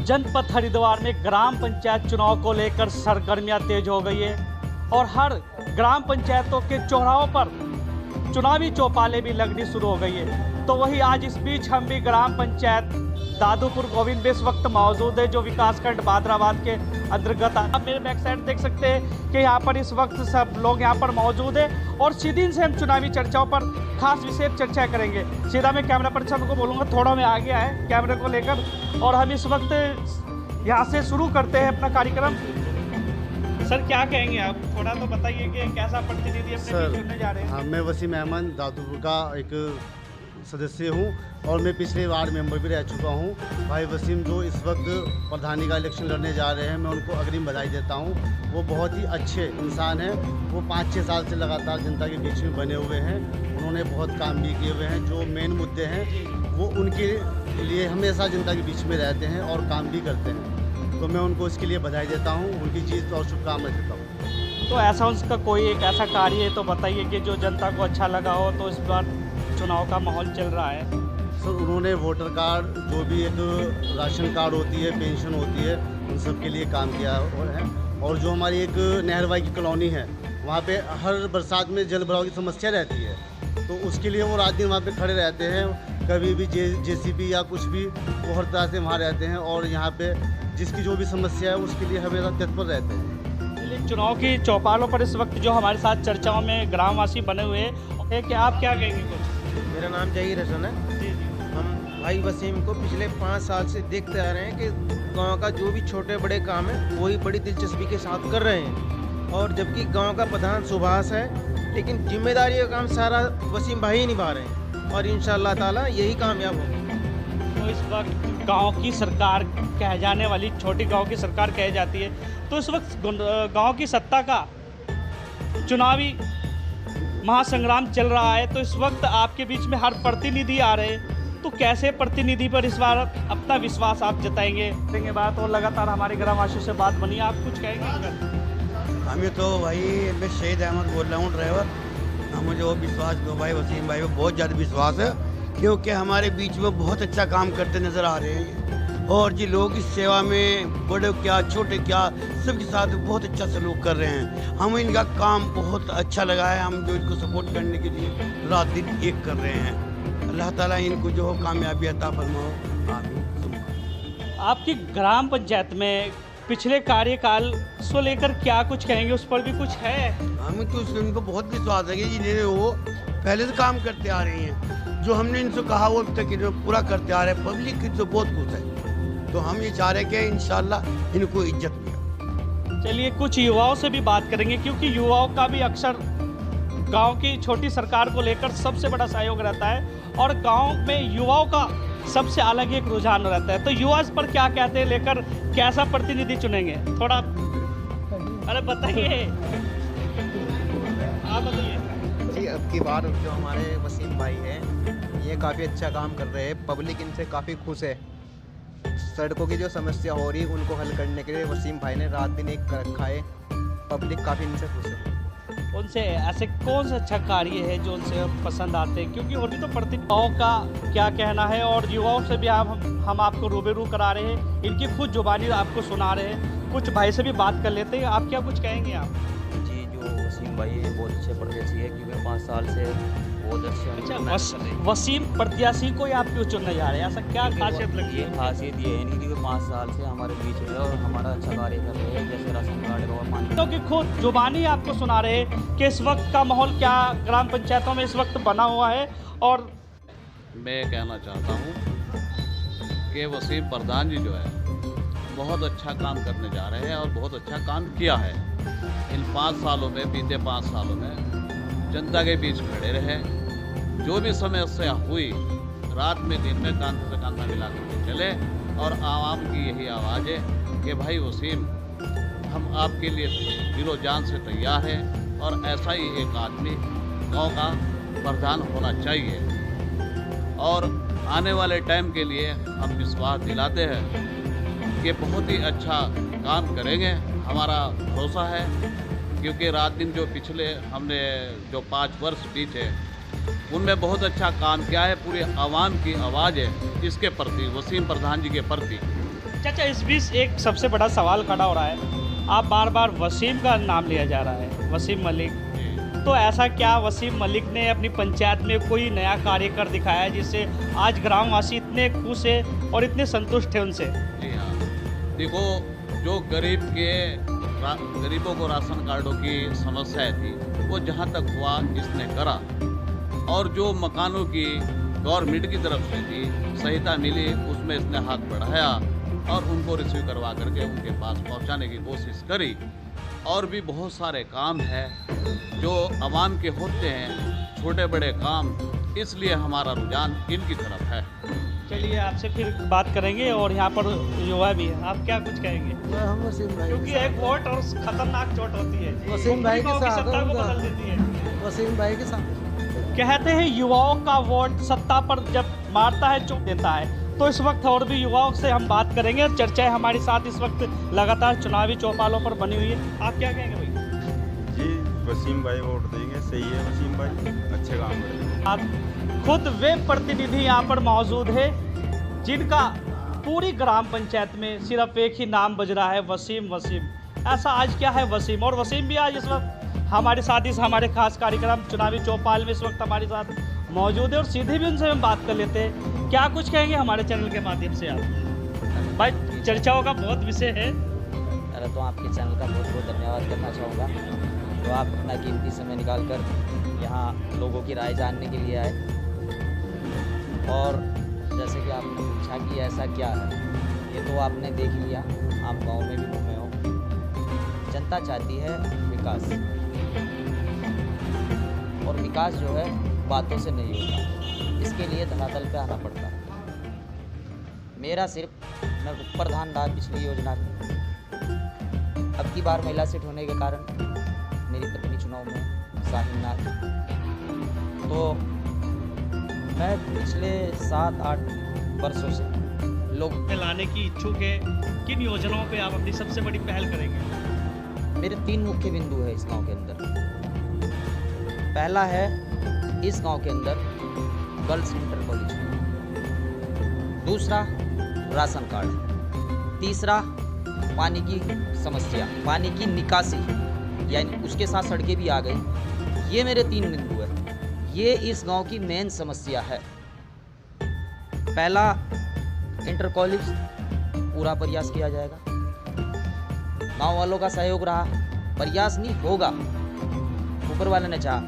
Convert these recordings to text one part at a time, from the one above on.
जनपद हरिद्वार में ग्राम पंचायत चुनाव को लेकर सरगर्मियां तेज हो गई है और हर ग्राम पंचायतों के चौराहों पर चुनावी चौपालें भी लगनी शुरू हो गई है। तो वही आज इस बीच हम भी ग्राम पंचायत दादूपुर गोविंद में इस वक्त मौजूद है, जो विकासखंड भादराबाद के अंतर्गत। आप मेरे बैक साइड देख सकते हैं कि यहाँ पर इस वक्त सब लोग यहाँ पर मौजूद है और सीधे से हम चुनावी चर्चाओं पर खास विशेष चर्चा करेंगे। सीधा मैं कैमरा पर्सन को बोलूँगा थोड़ा मैं आगे आए कैमरे को लेकर, और हम इस वक्त यहाँ से शुरू करते हैं अपना कार्यक्रम। सर क्या कहेंगे आप, थोड़ा तो बताइए कि कैसा प्रतिनिधि अपने बीच चुनने जा रहे हैं। हाँ, मैं वसीम अहमद दादूपुर का एक सदस्य हूँ और मैं पिछले वार्ड मेंबर भी रह चुका हूँ। भाई वसीम जो इस वक्त प्रधानी का इलेक्शन लड़ने जा रहे हैं, मैं उनको अग्रिम बधाई देता हूँ। वो बहुत ही अच्छे इंसान हैं। वो 5-6 साल से लगातार जनता के बीच में बने हुए हैं। उन्होंने बहुत काम भी किए हुए हैं। जो मेन मुद्दे हैं वो उनके लिए हमेशा जनता के बीच में रहते हैं और काम भी करते हैं। तो मैं उनको इसके लिए बधाई देता हूँ, उनकी जीत और शुभकामनाएं देता हूँ। तो ऐसा उसका कोई एक ऐसा कार्य है तो बताइए कि जो जनता को अच्छा लगा हो। तो इस बार चुनाव का माहौल चल रहा है सर, उन्होंने वोटर कार्ड, जो भी एक राशन कार्ड होती है, पेंशन होती है, उन सब के लिए काम किया है। और जो हमारी एक नहरवाई की कॉलोनी है, वहाँ पे हर बरसात में जल भराव की समस्या रहती है, तो उसके लिए वो रात दिन वहाँ पे खड़े रहते हैं। कभी भी जेसीबी या कुछ भी, वो हर तरह से वहाँ रहते हैं और यहाँ पे जिसकी जो भी समस्या है उसके लिए हमेशा तत्पर रहते हैं। चुनाव की चौपालों पर इस वक्त जो हमारे साथ चर्चाओं में ग्रामवासी बने हुए हैं, कि आप क्या कहेंगे कुछ? मेरा नाम जहीर हसन है। जी जी। हम भाई वसीम को पिछले 5 साल से देखते आ रहे हैं कि गांव का जो भी छोटे बड़े काम है वही बड़ी दिलचस्पी के साथ कर रहे हैं। और जबकि गांव का प्रधान सुभाष है, लेकिन जिम्मेदारी का काम सारा वसीम भाई ही निभा रहे हैं और इंशाअल्लाह ताला यही कामयाब होगा। तो इस वक्त गांव की सरकार कह जाने वाली, छोटी गांव की सरकार कह जाती है, तो इस वक्त गांव की सत्ता का चुनावी महासंग्राम चल रहा है। तो इस वक्त आपके बीच में हर प्रतिनिधि आ रहे हैं, तो कैसे प्रतिनिधि पर इस बार अपना विश्वास आप जताएंगे? देंगे बात और लगातार हमारे ग्रामवासियों से बात बनी, आप कुछ कहेंगे? हमें तो भाई, मैं शहीद अहमद बोल रहा हूँ, ड्राइवर। हमें जो विश्वास दो भाई वसीम भाई को बहुत ज़्यादा विश्वास है, क्योंकि हमारे बीच में बहुत अच्छा काम करते नज़र आ रहे हैं और जी लोग इस सेवा में बड़े क्या छोटे क्या सबके साथ बहुत अच्छा सलूक कर रहे हैं। हमें इनका काम बहुत अच्छा लगा है। हम जो इनको सपोर्ट करने के लिए रात दिन एक कर रहे हैं। अल्लाह ताला इनको जो हो कामयाबी अता फरमाओ। आमीन। आपकी ग्राम पंचायत में पिछले कार्यकाल को लेकर क्या कुछ कहेंगे, उस पर भी कुछ है? हमें तो इनको बहुत विश्वास है कि जिन्हें वो पहले से काम करते आ रही हैं। जो हमने इनसे कहा वो अब तक पूरा करते आ रहे हैं। पब्लिक इनसे बहुत खुश है, तो हम ये चाह रहे हैं कि इंशाल्लाह इनको इज्जत मिले। चलिए कुछ युवाओं से भी बात करेंगे, क्योंकि युवाओं का भी अक्सर गांव की छोटी सरकार को लेकर सबसे बड़ा सहयोग रहता है और गांव में युवाओं का सबसे अलग ही एक रुझान रहता है। तो युवा इस पर क्या कहते हैं, लेकर कैसा प्रतिनिधि चुनेंगे, थोड़ा अरे बताइए, आप बताइए। जी, अब की बार जो हमारे वसीम भाई हैं ये काफ़ी अच्छा काम कर रहे हैं। पब्लिक इनसे काफ़ी खुश है। सड़कों की जो समस्या हो रही है उनको हल करने के लिए वसीम भाई ने रात दिन एक कर रखा है। पब्लिक काफ़ी इनसे खुश है। उनसे ऐसे कौन सा अच्छा कार्य है जो उनसे पसंद आते हैं, क्योंकि और भी तो प्रतिभाओं का क्या कहना है और युवाओं से भी हम आपको रूबरू करा रहे हैं, इनकी खुद जुबानी आपको सुना रहे हैं। कुछ भाई से भी बात कर लेते हैं, आप क्या कुछ कहेंगे आप? जी, जो वसीम भाई है बहुत अच्छे प्रत्याशी है, क्योंकि 5 साल से बहुत अच्छे वसीम प्रत्याशी को आप क्यों चुनने जा रहे हैं, ऐसा क्या खासियत लगी है? खासियत ये है इनकी, क्योंकि 5 साल से हमारे बीच में और हमारा अच्छा कार्य कर रहे हैं, जैसे राशन कार्ड और पानी। क्योंकि खुद जुबानी आपको सुना रहे हैं कि इस वक्त का माहौल क्या ग्राम पंचायतों में इस वक्त बना हुआ है। और मैं कहना चाहता हूँ कि वसीम प्रधान जी जो है बहुत अच्छा काम करने जा रहे हैं और बहुत अच्छा काम किया है। इन 5 सालों में, बीते 5 सालों में जनता के बीच खड़े रहे। जो भी समस्या हुई, रात में दिन में कांधा से कांधा मिला करके चले और आवाम की यही आवाज़ है कि भाई वसीम, हम आपके लिए दिलो जान से तैयार हैं और ऐसा ही एक आदमी गांव का प्रधान होना चाहिए। और आने वाले टाइम के लिए हम विश्वास दिलाते हैं कि बहुत ही अच्छा काम करेंगे, हमारा भरोसा है। क्योंकि रात दिन जो पिछले हमने जो 5 वर्ष बीते उनमें बहुत अच्छा काम किया है। पूरे आवाम की आवाज़ है इसके प्रति, वसीम प्रधान जी के प्रति। चाचा इस बीच एक सबसे बड़ा सवाल खड़ा हो रहा है, आप बार बार वसीम का नाम लिया जा रहा है, वसीम मलिक। तो ऐसा क्या वसीम मलिक ने अपनी पंचायत में कोई नया कार्य कर दिखाया है जिससे आज ग्रामवासी इतने खुश है और इतने संतुष्ट है उनसे? जी हाँ, देखो जो गरीबों को राशन कार्डों की समस्याएं थी वो जहाँ तक हुआ इसने करा, और जो मकानों की गवर्नमेंट की तरफ से थी सहायता मिली उसमें इसने हाथ बढ़ाया और उनको रिसीव करवा करके उनके पास पहुंचाने की कोशिश करी। और भी बहुत सारे काम हैं जो आवाम के होते हैं, छोटे बड़े काम, इसलिए हमारा रुझान इनकी तरफ है। चलिए आपसे फिर बात करेंगे, और यहाँ पर युवा भी है, आप क्या कुछ कहेंगे? हम वसीम भाई क्योंकि एक वोट और खतरनाक चोट होती है, वसीम भाई के युवाओं की साथ सत्ता को होगा। बदल देती है। वसीम भाई के साथ कहते हैं युवाओं का वोट सत्ता पर जब मारता है चोट देता है। तो इस वक्त और भी युवाओं से हम बात करेंगे, और चर्चाएं हमारे साथ इस वक्त लगातार चुनावी चौपालों पर बनी हुई है। आप क्या कहेंगे भाई? जी वसीम भाई वोट देंगे, सही है वसीम भाई, अच्छे काम करेंगे। आप खुद वे प्रतिनिधि यहाँ पर मौजूद है जिनका पूरी ग्राम पंचायत में सिर्फ एक ही नाम बज रहा है, वसीम। वसीम ऐसा आज क्या है वसीम? और वसीम भी आज इस वक्त हमारे साथ इस हमारे खास कार्यक्रम चुनावी चौपाल में इस वक्त हमारे साथ मौजूद है, और सीधे भी उनसे हम बात कर लेते हैं। क्या कुछ कहेंगे हमारे चैनल के माध्यम से आप? भाई चर्चाओं का बहुत विषय है। पहले तो आपके चैनल का बहुत बहुत धन्यवाद करना चाहूँगा, तो आप अपना कीमती समय निकाल कर यहाँ लोगों की राय जानने के लिए आए। और जैसे कि आपने पूछा कि ऐसा क्या है, ये तो आपने देख लिया, आप गांव में भी घूमे हो। जनता चाहती है विकास, और विकास जो है बातों से नहीं होता, इसके लिए धरातल पे आना पड़ता है। मेरा सिर्फ मैं प्रधान रहा पिछली योजना में, अब की बार महिला सीट होने के कारण मेरी पत्नी चुनाव में शाहीन नाथ, तो मैं पिछले 7-8 वर्षों से लोग में लाने की इच्छुक है। किन योजनाओं पे आप अपनी सबसे बड़ी पहल करेंगे? मेरे 3 मुख्य बिंदु है इस गांव के अंदर। पहला है इस गांव के अंदर गर्ल्स इंटर कॉलेज, दूसरा राशन कार्ड, तीसरा पानी की समस्या, पानी की निकासी, यानी उसके साथ सड़कें भी आ गई। ये मेरे 3 बिंदु है, ये इस गांव की मेन समस्या है। पहला इंटर कॉलेज पूरा प्रयास किया जाएगा, गांव वालों का सहयोग रहा, प्रयास नहीं होगा, ऊपर वाले ने चाहा,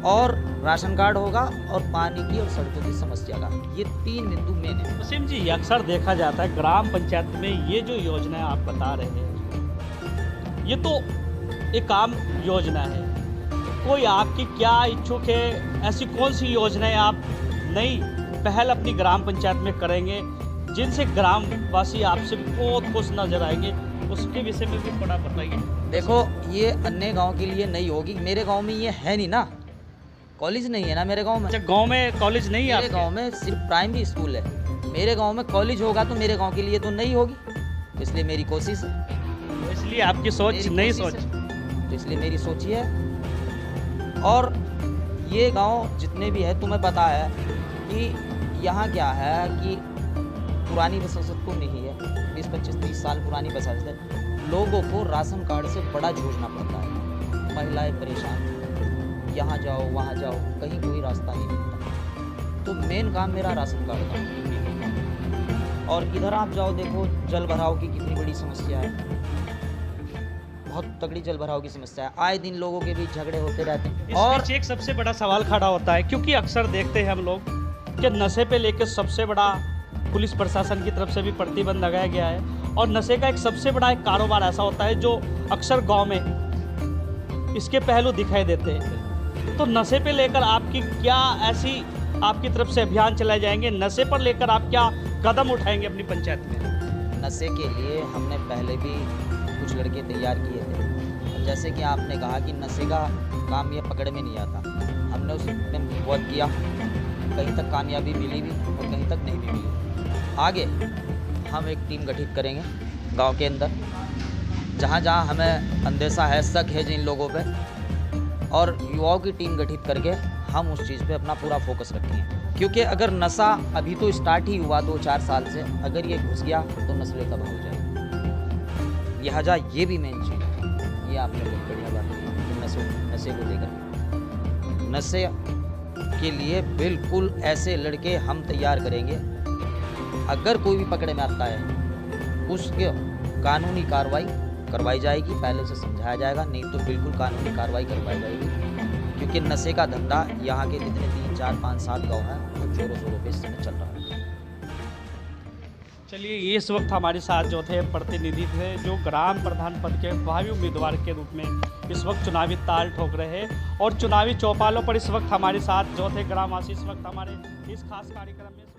और राशन कार्ड होगा, और पानी की और सड़कों की समस्या का, ये 3 बिंदु मेन है। वसीम जी, अक्सर देखा जाता है ग्राम पंचायत में ये जो योजनाएं आप बता रहे हैं, ये तो एक आम योजना है। कोई आपकी क्या इच्छुक है, ऐसी कौन सी योजनाएं आप नई पहल अपनी ग्राम पंचायत में करेंगे जिनसे ग्रामवासी आपसे बहुत खुश नजर आएंगे, उसके विषय में भी थोड़ा बताइए। देखो, ये अन्य गांव के लिए नहीं होगी, मेरे गांव में ये है नहीं ना, कॉलेज नहीं है ना मेरे गांव में। अच्छा, गांव में कॉलेज नहीं है? मेरे गांव में सिर्फ प्राइमरी स्कूल है। मेरे गांव में कॉलेज होगा तो मेरे गांव के लिए तो नहीं होगी, इसलिए मेरी कोशिश है। तो इसलिए आपकी सोच मेरी नई कोशिश सोच है, तो इसलिए मेरी सोच ही है। और ये गांव जितने भी है, तुम्हें पता है कि यहाँ क्या है कि पुरानी बसावट तो नहीं है, 20, 25, 30 साल पुरानी बसावट है। लोगों को राशन कार्ड से बड़ा जूझना पड़ता है, महिलाएं परेशान, यहाँ जाओ वहाँ जाओ, कहीं कोई रास्ता नहीं मिलता। तो मेन काम मेरा राशन कार्ड का। और इधर आप जाओ, देखो जल भराव की कितनी बड़ी समस्या है, बहुत तगड़ी जल भराव की समस्या है, आए दिन लोगों के बीच झगड़े होते रहते हैं। इस और बीच एक सबसे बड़ा सवाल खड़ा होता है, क्योंकि अक्सर देखते हैं हम लोग कि नशे पे लेकर सबसे बड़ा पुलिस प्रशासन की तरफ से भी प्रतिबंध लगाया गया है, और नशे का एक सबसे बड़ा एक कारोबार ऐसा होता है जो अक्सर गांव में इसके पहलू दिखाई देते हैं। तो नशे पे लेकर आपकी क्या ऐसी आपकी तरफ से अभियान चलाए जाएंगे, नशे पर लेकर आप क्या कदम उठाएंगे अपनी पंचायत में? नशे के लिए हमने पहले भी कुछ लड़के तैयार किए थे। जैसे कि आपने कहा कि नशे का काम ये पकड़ में नहीं आता, हमने उसमें बहुत किया, कहीं तक कामयाबी मिली भी और कहीं तक नहीं भी मिली। आगे हम एक टीम गठित करेंगे गांव के अंदर, जहां जहां हमें अंदेशा है, शक है जिन लोगों पे, और युवाओं की टीम गठित करके हम उस चीज़ पे अपना पूरा फोकस रखेंगे। क्योंकि अगर नशा अभी तो स्टार्ट ही हुआ 2-4 साल से, अगर ये घुस गया तो नस्लें तबाह हो जाएगी। लिहाजा ये भी मेन चीज़ है, ये आपने बहुत बढ़िया बात की। नशे को लेकर, नशे के लिए बिल्कुल ऐसे लड़के हम तैयार करेंगे, अगर कोई भी पकड़े में आता है उसके कानूनी कार्रवाई करवाई जाएगी, पहले से समझाया जाएगा, नहीं तो बिल्कुल कानूनी कार्रवाई करवाई जाएगी। क्योंकि नशे का धंधा यहाँ के जितने 3, 4, 5, 7 गाँव हैं वो जोरों शोरों पे इस समय चल रहा है। चलिए, ये इस वक्त हमारे साथ जो थे प्रतिनिधि थे जो ग्राम प्रधान पद के भावी उम्मीदवार के रूप में इस वक्त चुनावी ताल ठोक रहे हैं और चुनावी चौपालों पर इस वक्त हमारे साथ जो थे ग्रामवासी इस वक्त हमारे इस खास कार्यक्रम में